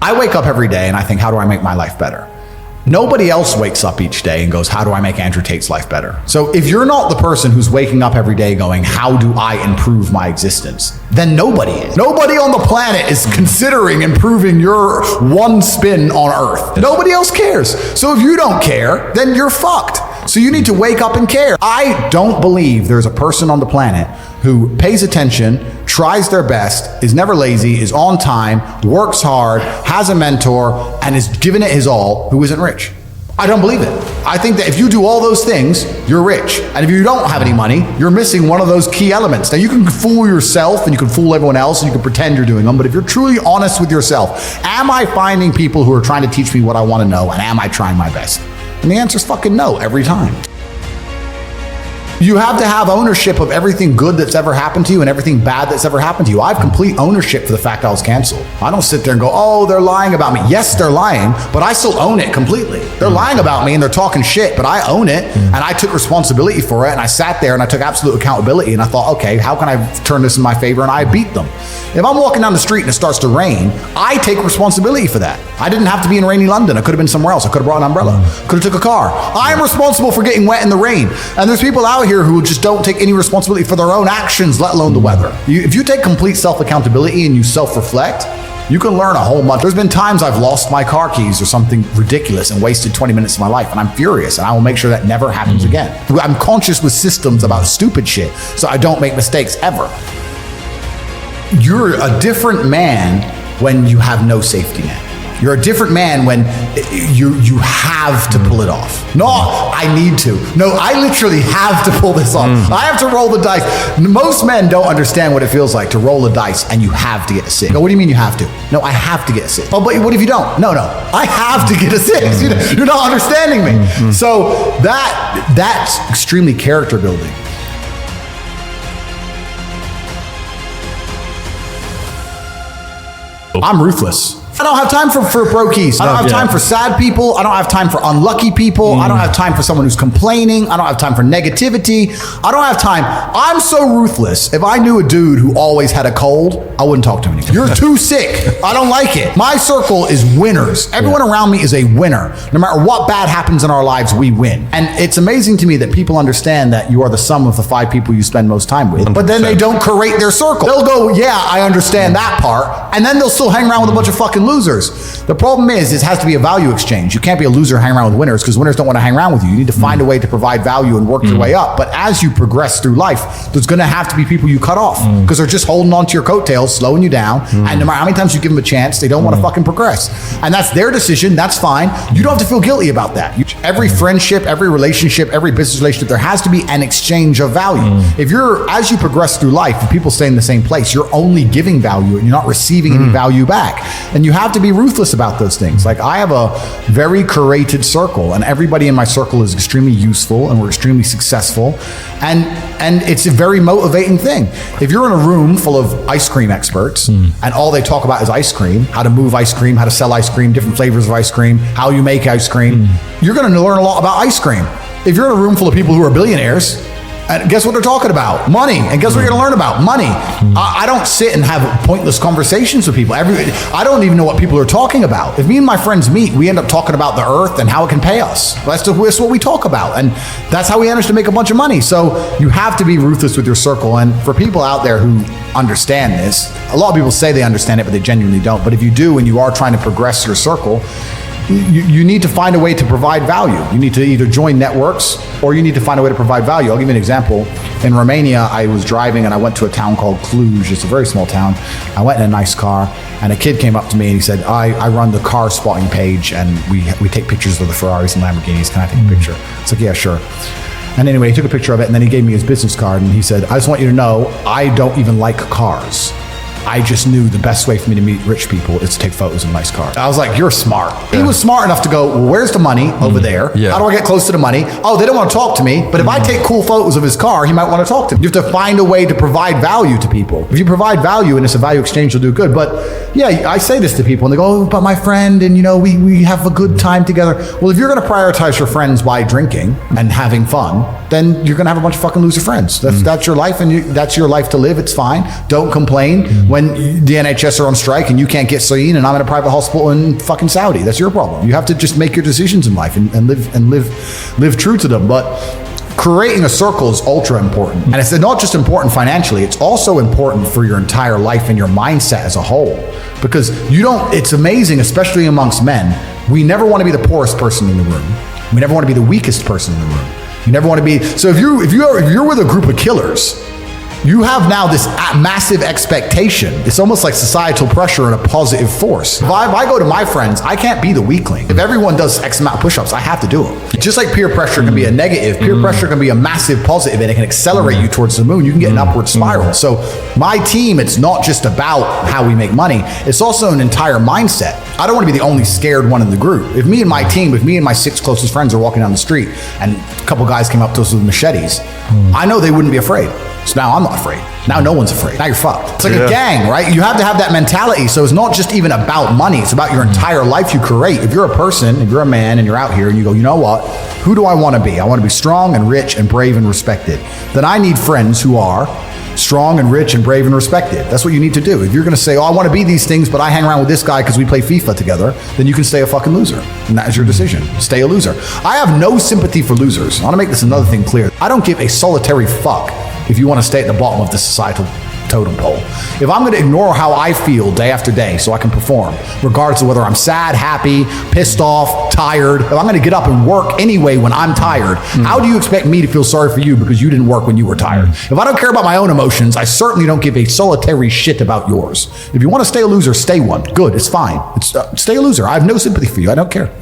I wake up every day and I think, how do I make my life better? Nobody else wakes up each day and goes, how do I make Andrew Tate's life better? So if you're not the person who's waking up every day going, how do I improve my existence? Then nobody is. Nobody on the planet is considering improving your one spin on Earth. Nobody else cares. So if you don't care, then you're fucked. So you need to wake up and care. I don't believe there's a person on the planet who pays attention, tries their best, is never lazy, is on time, works hard, has a mentor, and is giving it his all, who isn't rich. I don't believe it. I think that if you do all those things, you're rich. And if you don't have any money, you're missing one of those key elements. Now you can fool yourself and you can fool everyone else and you can pretend you're doing them, but if you're truly honest with yourself, am I finding people who are trying to teach me what I want to know, and am I trying my best? And the answer is fucking no every time. You have to have ownership of everything good that's ever happened to you and everything bad that's ever happened to you. I have complete ownership for the fact I was canceled. I don't sit there and go, oh, they're lying about me. Yes, they're lying, but I still own it completely. They're lying about me and they're talking shit, but I own it and I took responsibility for it, and I sat there and I took absolute accountability and I thought, okay, how can I turn this in my favor? And I beat them. If I'm walking down the street and it starts to rain, I take responsibility for that. I didn't have to be in rainy London. I could have been somewhere else. I could have brought an umbrella. Could have took a car. I'm responsible for getting wet in the rain. And there's people out here who just don't take any responsibility for their own actions, let alone the weather. If you take complete self-accountability and you self-reflect, you can learn a whole bunch. There's been times I've lost my car keys or something ridiculous and wasted 20 minutes of my life, and I'm furious, and I will make sure that never happens again. I'm conscious with systems about stupid shit, so I don't make mistakes ever. You're a different man when you have no safety net. You're a different man when you have to pull it off. No, I need to. No, I literally have to pull this off. I have to roll the dice. Most men don't understand what it feels like to roll the dice and you have to get a 6. No, what do you mean you have to? No, I have to get a 6. Oh, but what if you don't? No, I have to get a 6. You're not understanding me. So that's extremely character building. I'm ruthless. I don't have time for brokies. I don't have time for sad people. I don't have time for unlucky people. I don't have time for someone who's complaining. I don't have time for negativity. I don't have time. I'm so ruthless. If I knew a dude who always had a cold, I wouldn't talk to him anymore. You're too sick. I don't like it. My circle is winners. Everyone around me is a winner. No matter what bad happens in our lives, we win. And it's amazing to me that people understand that you are the sum of the 5 people you spend most time with, but then they don't curate their circle. They'll go, yeah, I understand that part, and then they'll still hang around with a bunch of fucking losers. The problem is, it has to be a value exchange. You can't be a loser hanging around with winners, because winners don't want to hang around with you. You need to find a way to provide value and work your way up. But as you progress through life, there's going to have to be people you cut off, because they're just holding on to your coattails, slowing you down. And no matter how many times you give them a chance, they don't want to fucking progress. And that's their decision. That's fine. You don't have to feel guilty about that. Every friendship, every relationship, every business relationship, there has to be an exchange of value. If as you progress through life, if people stay in the same place, you're only giving value and you're not receiving any value back. And you have to be ruthless about those things. Like, I have a very curated circle, and everybody in my circle is extremely useful, and we're extremely successful. And it's a very motivating thing. If you're in a room full of ice cream experts and all they talk about is ice cream, how to move ice cream, how to sell ice cream, different flavors of ice cream, how you make ice cream, you're going to learn a lot about ice cream. If you're in a room full of people who are billionaires, and guess what they're talking about? Money. And guess what you're going to learn about? Money. I don't sit and have pointless conversations with people. I don't even know what people are talking about. If me and my friends meet, we end up talking about the earth and how it can pay us. That's what we talk about. And that's how we manage to make a bunch of money. So you have to be ruthless with your circle. And for people out there who understand this, a lot of people say they understand it, but they genuinely don't. But if you do, and you are trying to progress your circle, you need to find a way to provide value. You need to either join networks, or you need to find a way to provide value. I'll give you an example. In Romania, I was driving and I went to a town called Cluj. It's a very small town. I went in a nice car, and a kid came up to me and he said, I run the car spotting page, and we take pictures of the Ferraris and Lamborghinis. Can I take a picture? It's like, yeah, sure. And anyway, he took a picture of it, and then he gave me his business card, and he said, I just want you to know, I don't even like cars. I just knew the best way for me to meet rich people is to take photos of nice cars. I was like, you're smart. Yeah. He was smart enough to go, well, where's the money? Over there. Yeah. How do I get close to the money? Oh, they don't want to talk to me. But if I take cool photos of his car, he might want to talk to me. You have to find a way to provide value to people. If you provide value and it's a value exchange, you'll do good. But yeah, I say this to people and they go, oh, but my friend, and we have a good time together. Well, if you're going to prioritize your friends by drinking and having fun, then you're going to have a bunch of fucking loser friends. That's your life, and that's your life to live. It's fine. Don't complain. when the NHS are on strike and you can't get seen and I'm in a private hospital in fucking Saudi. That's your problem. You have to just make your decisions in life and live true to them. But creating a circle is ultra important. And it's not just important financially, it's also important for your entire life and your mindset as a whole. Because it's amazing, especially amongst men, we never want to be the poorest person in the room. We never want to be the weakest person in the room. You never want to be, so if you're with a group of killers, you have now this massive expectation. It's almost like societal pressure and a positive force. If I go to my friends, I can't be the weakling. If everyone does X amount of push-ups, I have to do them. Just like peer pressure can be a negative, peer pressure can be a massive positive, and it can accelerate you towards the moon. You can get an upward spiral. So my team, it's not just about how we make money. It's also an entire mindset. I don't want to be the only scared one in the group. If me and my 6 closest friends are walking down the street and a couple guys came up to us with machetes, I know they wouldn't be afraid. So now I'm not afraid. Now no one's afraid. Now you're fucked. It's like a gang, right? You have to have that mentality. So it's not just even about money. It's about your entire life you create. If you're a person, if you're a man and you're out here and you go, you know what? Who do I want to be? I want to be strong and rich and brave and respected. Then I need friends who are strong and rich and brave and respected. That's what you need to do. If you're going to say, oh, I want to be these things, but I hang around with this guy because we play FIFA together, then you can stay a fucking loser. And that is your decision. Stay a loser. I have no sympathy for losers. I want to make this another thing clear. I don't give a solitary fuck if you want to stay at the bottom of the societal totem pole. If I'm going to ignore how I feel day after day so I can perform, regardless of whether I'm sad, happy, pissed off, tired, if I'm going to get up and work anyway when I'm tired, how do you expect me to feel sorry for you because you didn't work when you were tired? If I don't care about my own emotions, I certainly don't give a solitary shit about yours. If you want to stay a loser, stay one. Good, it's fine. Stay a loser. I have no sympathy for you. I don't care.